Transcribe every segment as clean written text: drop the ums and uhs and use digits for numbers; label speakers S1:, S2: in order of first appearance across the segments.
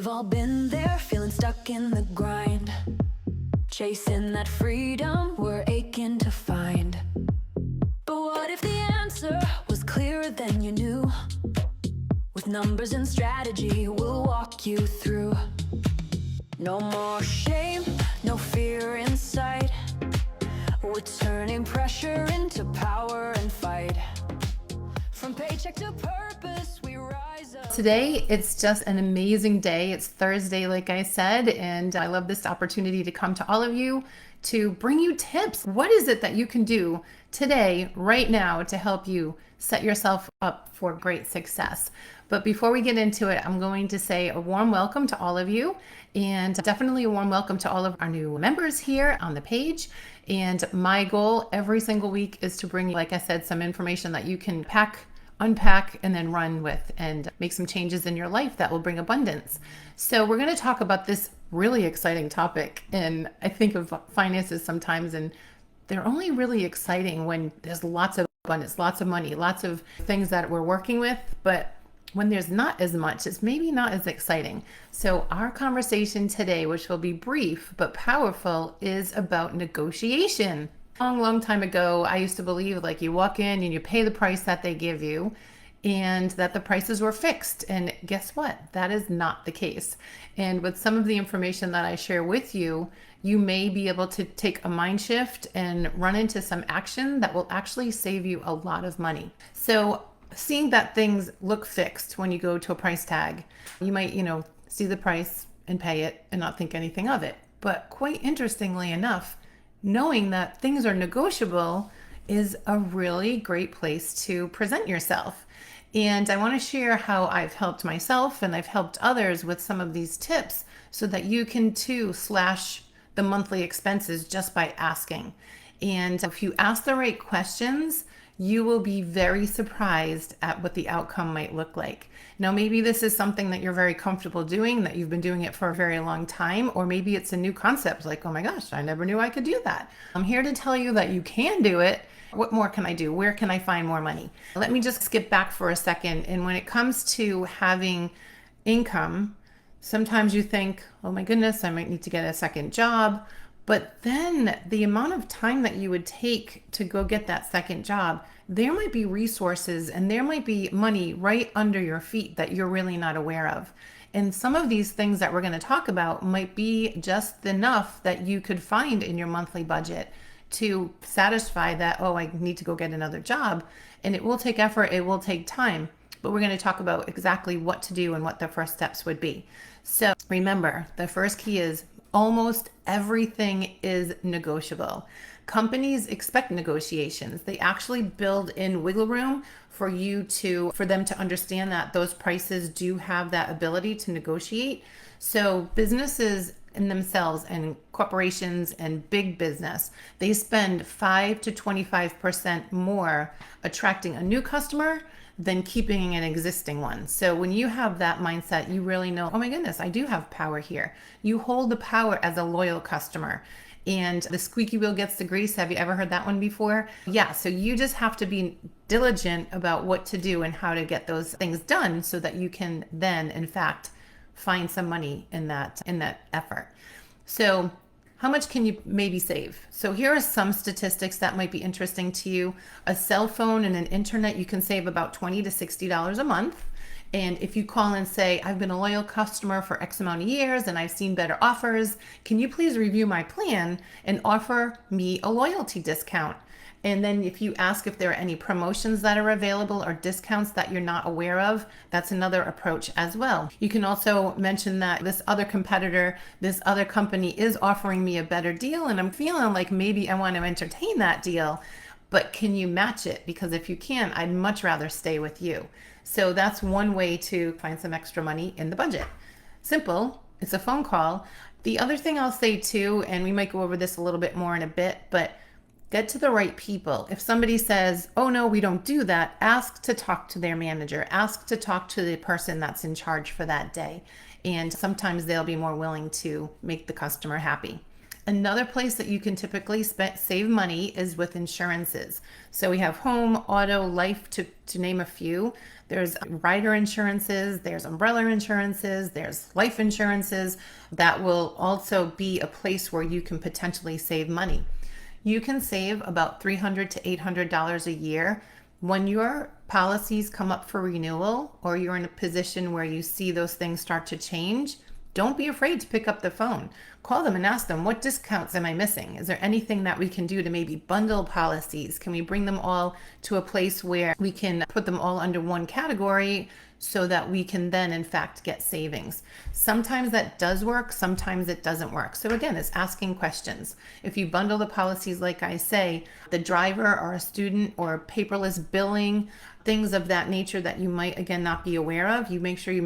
S1: We've all been there, feeling stuck in the grind, chasing that freedom we're aching to find. But what if the answer was clearer than you knew? With numbers and strategy, we'll walk you through. No more shame, no fear inside. We're turning pressure into power and fight. From paycheck to purpose, we rise up.
S2: Today, it's just an amazing day. It's Thursday, like I said, and I love this opportunity to come to all of you to bring you tips. What is it that you can do today, right now, to help you set yourself up for great success? But before we get into it, I'm going to say a warm welcome to all of you, and definitely a warm welcome to all of our new members here on the page. And my goal every single week is to bring you, like I said, some information that you can unpack, and then run with and make some changes in your life that will bring abundance. So we're going to talk about this really exciting topic. And I think of finances sometimes, and they're only really exciting when there's lots of abundance, lots of money, lots of things that we're working with. But when there's not as much, it's maybe not as exciting. So our conversation today, which will be brief but powerful, is about negotiation. Long time ago, I used to believe like you walk in and you pay the price that they give you and that the prices were fixed. And guess what? That is not the case. And with some of the information that I share with you, you may be able to take a mind shift and run into some action that will actually save you a lot of money. So seeing that things look fixed when you go to a price tag, you might, see the price and pay it and not think anything of it. But quite interestingly enough, knowing that things are negotiable is a really great place to present yourself. And I want to share how I've helped myself and I've helped others with some of these tips so that you can too slash the monthly expenses just by asking. And if you ask the right questions, you will be very surprised at what the outcome might look like. Now, maybe this is something that you're very comfortable doing, that you've been doing it for a very long time, or maybe it's a new concept like, oh my gosh, I never knew I could do that. I'm here to tell you that you can do it. What more can I do? Where can I find more money? Let me just skip back for a second. And when it comes to having income, sometimes you think, oh my goodness, I might need to get a second job. But then the amount of time that you would take to go get that second job, there might be resources and there might be money right under your feet that you're really not aware of. And some of these things that we're going to talk about might be just enough that you could find in your monthly budget to satisfy that, oh, I need to go get another job. And it will take effort, it will take time. But we're going to talk about exactly what to do and what the first steps would be. So remember, the first key is almost everything is negotiable. Companies expect negotiations. They actually build in wiggle room for them to understand that those prices do have that ability to negotiate. So businesses in themselves and corporations and big business, they spend 5 to 25% more attracting a new customer than keeping an existing one. So when you have that mindset, you really know, oh my goodness, I do have power here. You hold the power as a loyal customer. And the squeaky wheel gets the grease. Have you ever heard that one before? Yeah, so you just have to be diligent about what to do and how to get those things done so that you can then, in fact, find some money in that effort. So how much can you maybe save? So here are some statistics that might be interesting to you. A cell phone and an internet, you can save about $20 to $60 a month. And if you call and say, I've been a loyal customer for X amount of years and I've seen better offers, can you please review my plan and offer me a loyalty discount? And then if you ask if there are any promotions that are available or discounts that you're not aware of, that's another approach as well. You can also mention that this other competitor, this other company is offering me a better deal and I'm feeling like maybe I want to entertain that deal, but can you match it? Because if you can, I'd much rather stay with you. So that's one way to find some extra money in the budget. Simple, it's a phone call. The other thing I'll say too, and we might go over this a little bit more in a bit, but get to the right people. If somebody says, oh no, we don't do that, ask to talk to their manager, ask to talk to the person that's in charge for that day. And sometimes they'll be more willing to make the customer happy. Another place that you can typically save money is with insurances. So we have home, auto, life, to name a few. There's rider insurances, there's umbrella insurances, there's life insurances. That will also be a place where you can potentially save money. You can save about $300 to $800 a year when your policies come up for renewal, or you're in a position where you see those things start to change. Don't be afraid to pick up the phone. Call them and ask them, what discounts am I missing? Is there anything that we can do to maybe bundle policies? Can we bring them all to a place where we can put them all under one category so that we can then, in fact, get savings? Sometimes that does work, sometimes it doesn't work. So again, it's asking questions. If you bundle the policies, like I say, the driver or a student or paperless billing, things of that nature that you might, again, not be aware of, you make sure you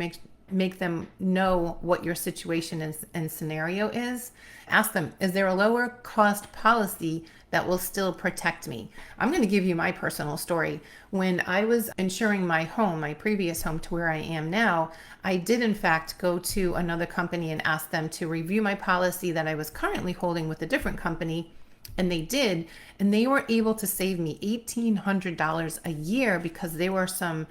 S2: make them know what your situation is and scenario is. Ask them, is there a lower cost policy that will still protect me? I'm going to give you my personal story. When I was insuring my home, my previous home to where I am now, I did in fact go to another company and ask them to review my policy that I was currently holding with a different company. And they did, and they were able to save me $1,800 a year because there were some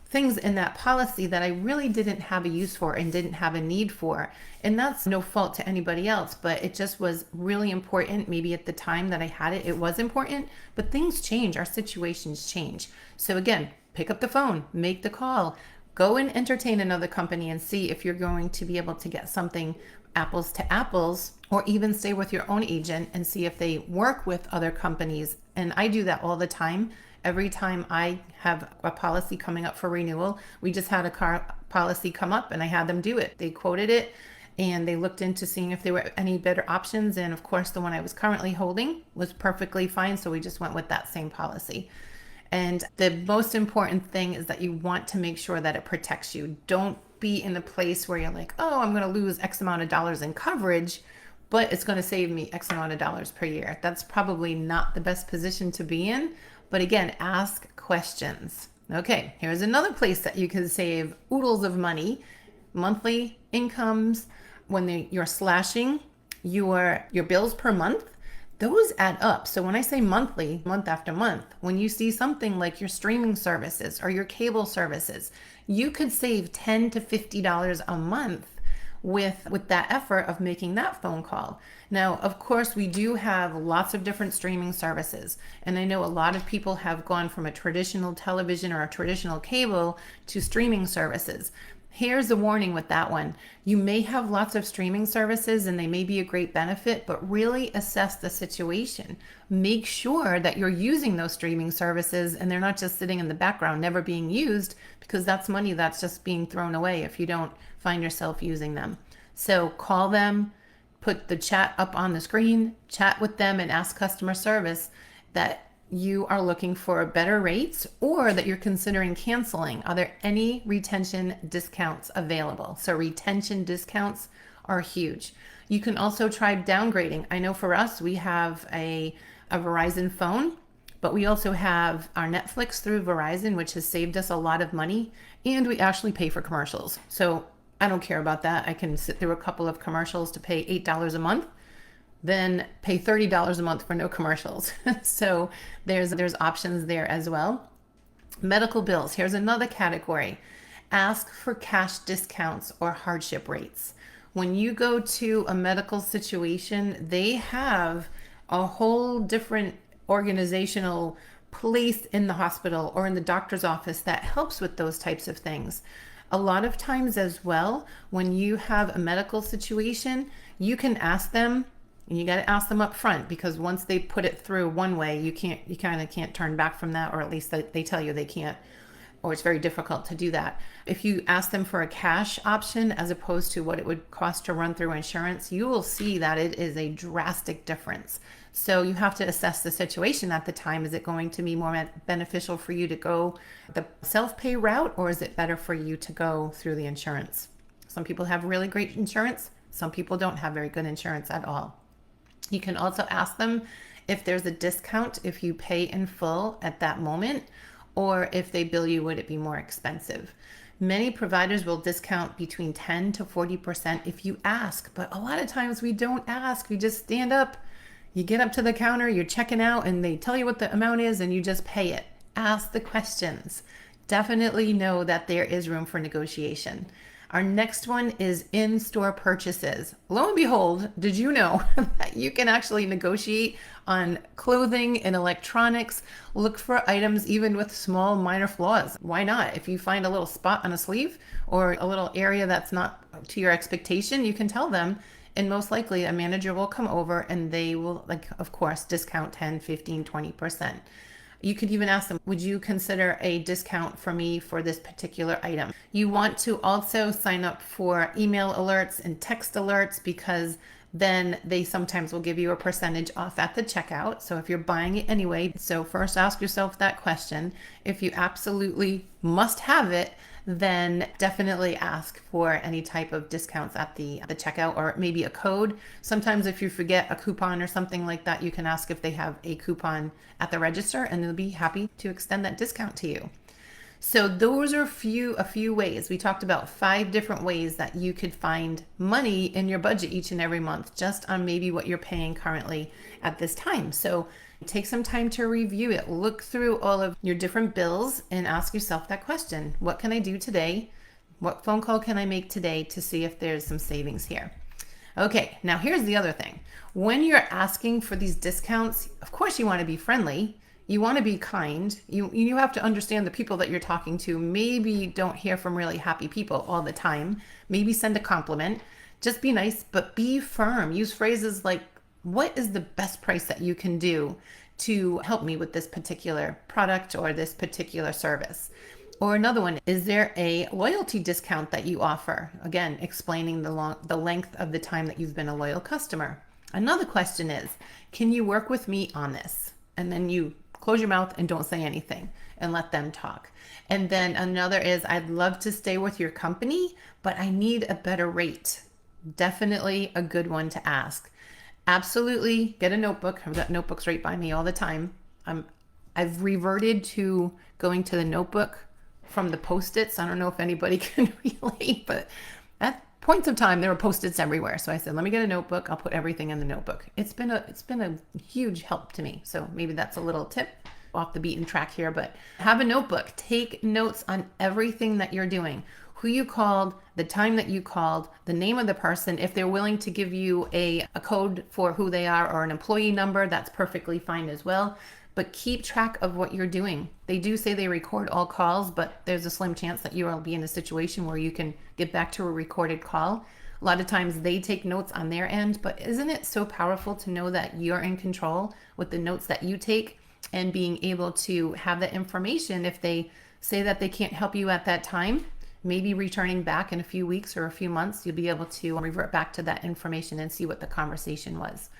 S2: things in that policy that I really didn't have a use for and didn't have a need for. And that's no fault to anybody else, but it just was really important. Maybe at the time that I had it, it was important, but things change, our situations change. So again, pick up the phone, make the call, go and entertain another company and see if you're going to be able to get something apples to apples, or even stay with your own agent and see if they work with other companies. And I do that all the time. Every time I have a policy coming up for renewal, we just had a car policy come up and I had them do it. They quoted it and they looked into seeing if there were any better options. And of course, the one I was currently holding was perfectly fine. So we just went with that same policy. And the most important thing is that you want to make sure that it protects you. Don't be in a place where you're like, oh, I'm going to lose X amount of dollars in coverage, but it's going to save me X amount of dollars per year. That's probably not the best position to be in. But again, ask questions. Okay, here's another place that you can save oodles of money. Monthly incomes, when you're slashing your bills per month, those add up. So when I say monthly, month after month, when you see something like your streaming services or your cable services, you could save $10 to $50 a month with that effort of making that phone call. Now, of course, we do have lots of different streaming services. And I know a lot of people have gone from a traditional television or a traditional cable to streaming services. Here's a warning with that one. You may have lots of streaming services and they may be a great benefit, but really assess the situation. Make sure that you're using those streaming services and they're not just sitting in the background, never being used, because that's money that's just being thrown away if you don't find yourself using them. So call them, put the chat up on the screen, chat with them and ask customer service that you are looking for better rates or that you're considering canceling. Are there any retention discounts available? So retention discounts are huge. You can also try downgrading. I know for us, we have a Verizon phone, but we also have our Netflix through Verizon, which has saved us a lot of money, and we actually pay for commercials. So I don't care about that. I can sit through a couple of commercials to pay $8 a month, then pay $30 a month for no commercials. So there's options there as well. Medical bills, here's another category. Ask for cash discounts or hardship rates. When you go to a medical situation, they have a whole different organizational place in the hospital or in the doctor's office that helps with those types of things. A lot of times as well, when you have a medical situation, you can ask them, and you got to ask them up front, because once they put it through one way, you kind of can't turn back from that, or at least they tell you they can't, or it's very difficult to do that. If you ask them for a cash option as opposed to what it would cost to run through insurance, you will see that it is a drastic difference. So you have to assess the situation at the time. Is it going to be more beneficial for you to go the self-pay route, or is it better for you to go through the insurance? Some people have really great insurance. Some people don't have very good insurance at all. You can also ask them if there's a discount if you pay in full at that moment, or if they bill you, would it be more expensive? Many providers will discount between 10 to 40% if you ask, but a lot of times we don't ask. We just stand up, you get up to the counter, you're checking out, and they tell you what the amount is and you just pay it. Ask the questions. Definitely know that there is room for negotiation. Our next one is in-store purchases. Lo and behold, did you know that you can actually negotiate on clothing and electronics? Look for items even with small minor flaws. Why not? If you find a little spot on a sleeve or a little area that's not to your expectation, you can tell them, and most likely a manager will come over and they will, like, of course, discount 10, 15, 20%. You could even ask them, would you consider a discount for me for this particular item? You want to also sign up for email alerts and text alerts, because then they sometimes will give you a percentage off at the checkout. So if you're buying it anyway, so first ask yourself that question. If you absolutely must have it, then definitely ask for any type of discounts at the checkout, or maybe a code. Sometimes if you forget a coupon or something like that, you can ask if they have a coupon at the register and they'll be happy to extend that discount to you. So those are a few ways. We talked about 5 different ways that you could find money in your budget each and every month, just on maybe what you're paying currently at this time. So take some time to review it. Look through all of your different bills and ask yourself that question. What can I do today? What phone call can I make today to see if there's some savings here? Okay, now here's the other thing. When you're asking for these discounts, of course you want to be friendly. You want to be kind. You have to understand the people that you're talking to. Maybe don't hear from really happy people all the time. Maybe send a compliment. Just be nice, but be firm. Use phrases like, what is the best price that you can do to help me with this particular product or this particular service? Or another one, is there a loyalty discount that you offer? Again, explaining the length of the time that you've been a loyal customer. Another question is, can you work with me on this? And then you close your mouth and don't say anything and let them talk. And then another is, I'd love to stay with your company, but I need a better rate. Definitely a good one to ask. Absolutely get a notebook. I've got notebooks right by me all the time. I've reverted to going to the notebook from the Post-its. I don't know if anybody can relate, but at points of time there were Post-its everywhere. So I said, let me get a notebook. I'll put everything in the notebook. It's been a huge help to me. So maybe that's a little tip off the beaten track here, but have a notebook. Take notes on everything that you're doing. Who you called, the time that you called, the name of the person. If they're willing to give you a code for who they are or an employee number, that's perfectly fine as well. But keep track of what you're doing. They do say they record all calls, but there's a slim chance that you will be in a situation where you can get back to a recorded call. A lot of times they take notes on their end, but isn't it so powerful to know that you're in control with the notes that you take and being able to have that information if they say that they can't help you at that time? Maybe returning back in a few weeks or a few months, you'll be able to revert back to that information and see what the conversation was.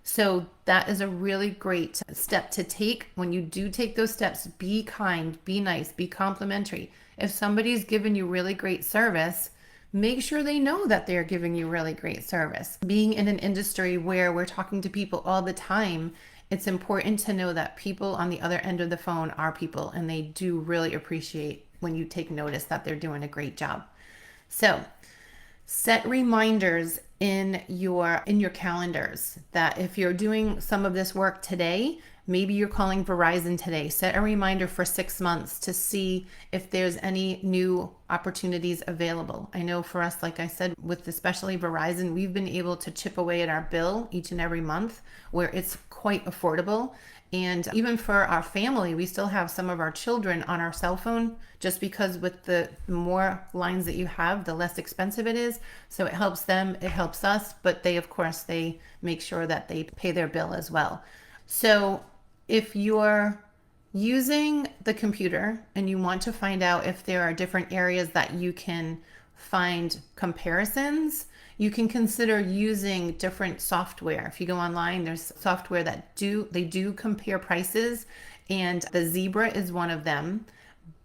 S2: So that is a really great step to take. When you do take those steps, be kind, be nice, be complimentary. If somebody's given you really great service, make sure they know that they're giving you really great service. Being in an industry where we're talking to people all the time, it's important to know that people on the other end of the phone are people, and they do really appreciate when you take notice that they're doing a great job. So set reminders in your calendars that if you're doing some of this work today, maybe you're calling Verizon today, set a reminder for 6 months to see if there's any new opportunities available. I know for us, like I said, with especially Verizon, we've been able to chip away at our bill each and every month where it's quite affordable. And even for our family, we still have some of our children on our cell phone, just because with the more lines that you have, the less expensive it is. So it helps them, it helps us, but they, of course, they make sure that they pay their bill as well. So if you're using the computer and you want to find out if there are different areas that you can find comparisons, you can consider using different software. If you go online, there's software that do compare prices, and the Zebra is one of them.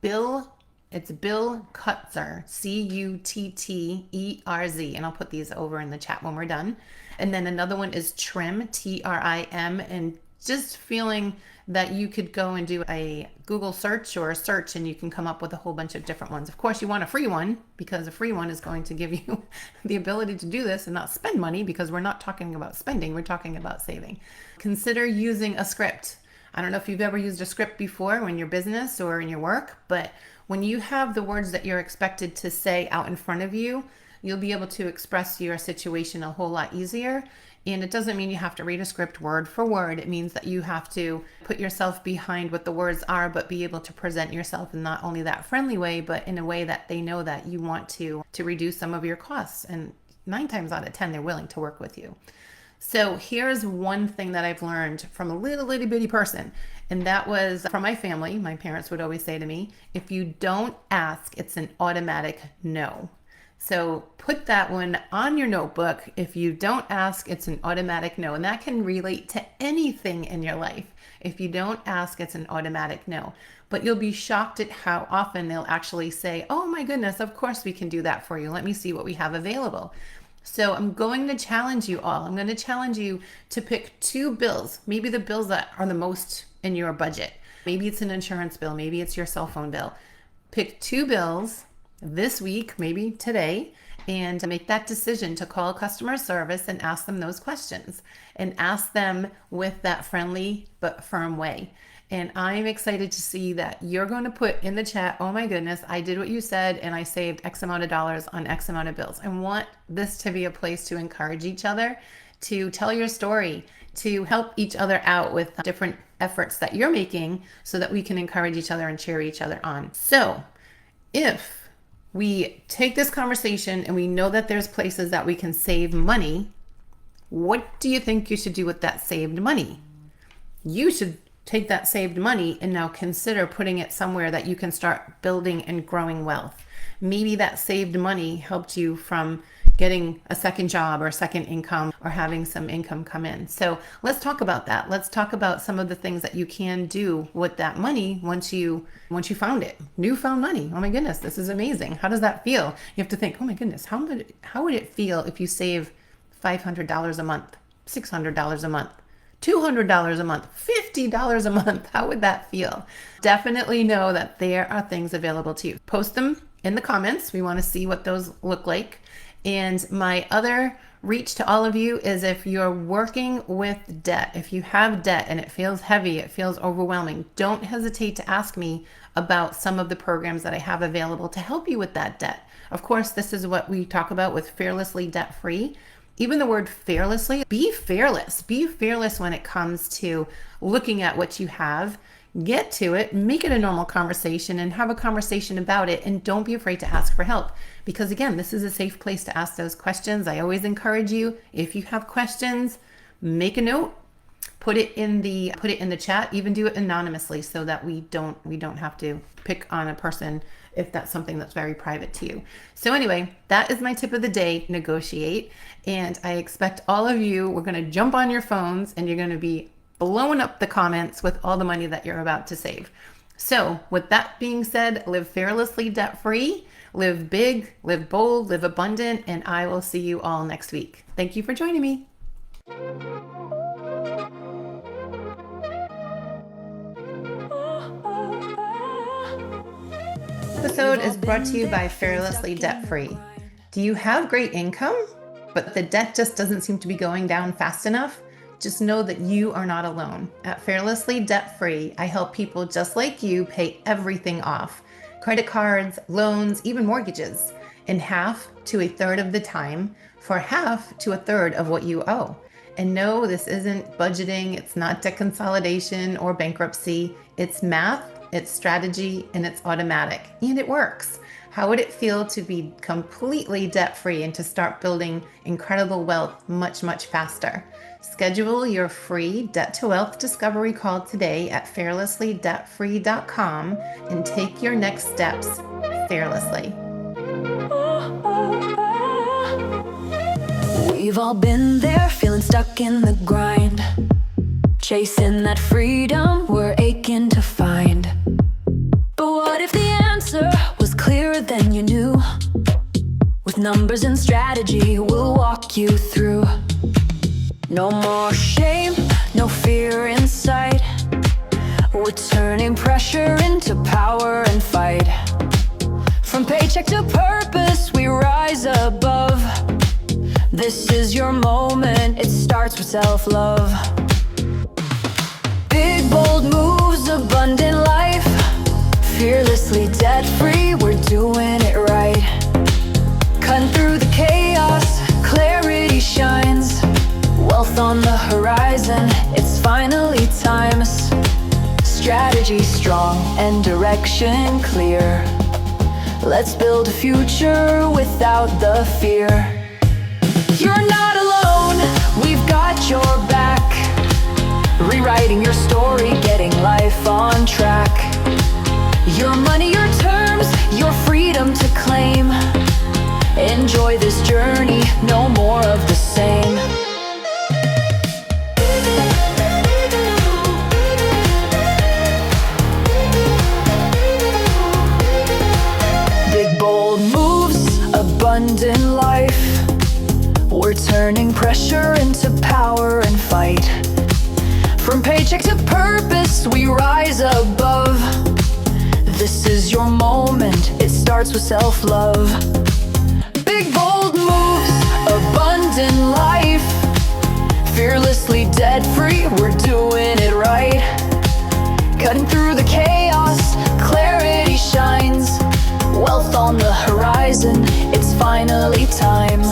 S2: It's Bill Cutzer, Cutterz, and I'll put these over in the chat when we're done. And then another one is Trim, Trim, and just feeling that you could go and do a Google search or a search and you can come up with a whole bunch of different ones. Of course, you want a free one because a free one is going to give you the ability to do this and not spend money, because we're not talking about spending, we're talking about saving. Consider using a script. I don't know if you've ever used a script before in your business or in your work, but when you have the words that you're expected to say out in front of you, you'll be able to express your situation a whole lot easier. And it doesn't mean you have to read a script word for word. It means that you have to put yourself behind what the words are, but be able to present yourself in not only that friendly way, but in a way that they know that you want to reduce some of your costs. And 9 times out of 10, they're willing to work with you. So here's one thing that I've learned from a little itty bitty person. And that was from my family. My parents would always say to me, if you don't ask, it's an automatic no. So put that one on your notebook. If you don't ask, it's an automatic no. And that can relate to anything in your life. If you don't ask, it's an automatic no. But you'll be shocked at how often they'll actually say, oh my goodness, of course we can do that for you. Let me see what we have available. So I'm going to challenge you all. I'm going to challenge you to pick 2 bills, maybe the bills that are the most in your budget. Maybe it's an insurance bill. Maybe it's your cell phone bill. Pick 2 bills this week, maybe today, and make that decision to call customer service and ask them those questions, and ask them with that friendly but firm way. And I'm excited to see that you're going to put in the chat, oh my goodness, I did what you said and I saved X amount of dollars on X amount of bills. I want this to be a place to encourage each other, to tell your story, to help each other out with different efforts that you're making so that we can encourage each other and cheer each other on. So if we take this conversation and we know that there's places that we can save money, what do you think you should do with that saved money? You should take that saved money and now consider putting it somewhere that you can start building and growing wealth. Maybe that saved money helped you from getting a second job or second income or having some income come in. So let's talk about that. Let's talk about some of the things that you can do with that money once you found it. Newfound money. Oh my goodness, this is amazing. How does that feel? You have to think, oh my goodness, how would it feel if you save $500 a month, $600 a month, $200 a month, $50 a month? How would that feel? Definitely know that there are things available to you. Post them in the comments. We want to see what those look like. And my other reach to all of you is, if you're working with debt, if you have debt and it feels heavy, it feels overwhelming, don't hesitate to ask me about some of the programs that I have available to help you with that debt. Of course, this is what we talk about with Fearlessly Debt Free. Even the word fearlessly, be fearless. Be fearless when it comes to looking at what you have. Get to it, make it a normal conversation and have a conversation about it, and don't be afraid to ask for help, because again, this is a safe place to ask those questions. I always encourage you, if you have questions, make a note, put it in the chat, even do it anonymously so that we don't have to pick on a person if that's something that's very private to you. So anyway, that is my tip of the day: negotiate. And I expect all of you, we're going to jump on your phones and you're going to be blowing up the comments with all the money that you're about to save. So with that being said, live fearlessly debt free, live big, live bold, live abundant, and I will see you all next week. Thank you for joining me. This episode is brought to you by Fearlessly Debt Free. Do you have great income, but the debt just doesn't seem to be going down fast enough? Just know that you are not alone. At Fearlessly Debt Free, I help people just like you pay everything off: credit cards, loans, even mortgages, in half to a third of the time, for half to a third of what you owe. And no, this isn't budgeting, it's not debt consolidation or bankruptcy. It's math, it's strategy, and it's automatic, and it works. How would it feel to be completely debt-free and to start building incredible wealth much, much faster? Schedule your free Debt to Wealth discovery call today at fearlesslydebtfree.com and take your next steps fearlessly.
S1: We've all been there, feeling stuck in the grind, chasing that freedom we're aching to find. But what if the answer was clearer than you knew? With numbers and strategy, we'll walk you through. No more shame, no fear inside. turning pressure into power and fight. From paycheck to purpose, we rise above. This is your moment, it starts with self-love. Big, bold moves, abundant life. Fearlessly debt-free, we're doing it right. Cutting through the chaos, clarity shines. Wealth on the horizon, it's finally time. Strategy strong and direction clear. Let's build a future without the fear. You're not alone, we've got your back. Rewriting your story, getting life on track. Your money, your terms, your freedom to claim. Enjoy this journey, no more of the same. Big bold moves, abundant life. We're turning pressure into power and fight. From paycheck to purpose, we rise above. This is your moment, it starts with self-love. Big bold moves, abundant life. Fearlessly debt-free, we're doing it right. Cutting through the chaos, clarity shines. Wealth on the horizon, it's finally time.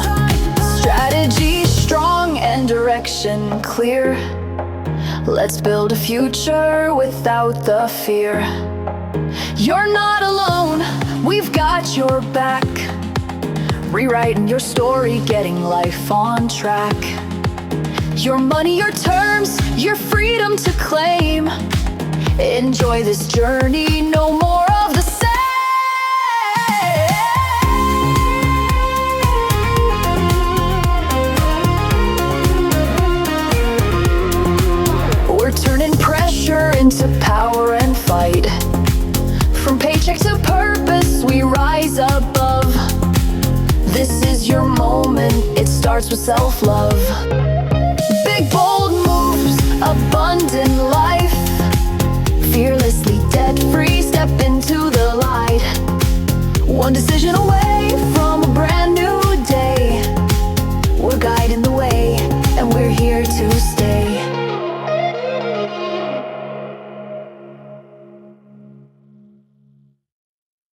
S1: Strategy strong and direction clear. Let's build a future without the fear. You're not alone, we've got your back. Rewriting your story, getting life on track. Your money, your terms, your freedom to claim. Enjoy this journey, no more of the same. We're turning pressure into power and fight. From paycheck to purpose, we rise above. This is your moment, it starts with self-love. Big bold moves, abundant life. Fearlessly debt-free, step into the light. One decision away.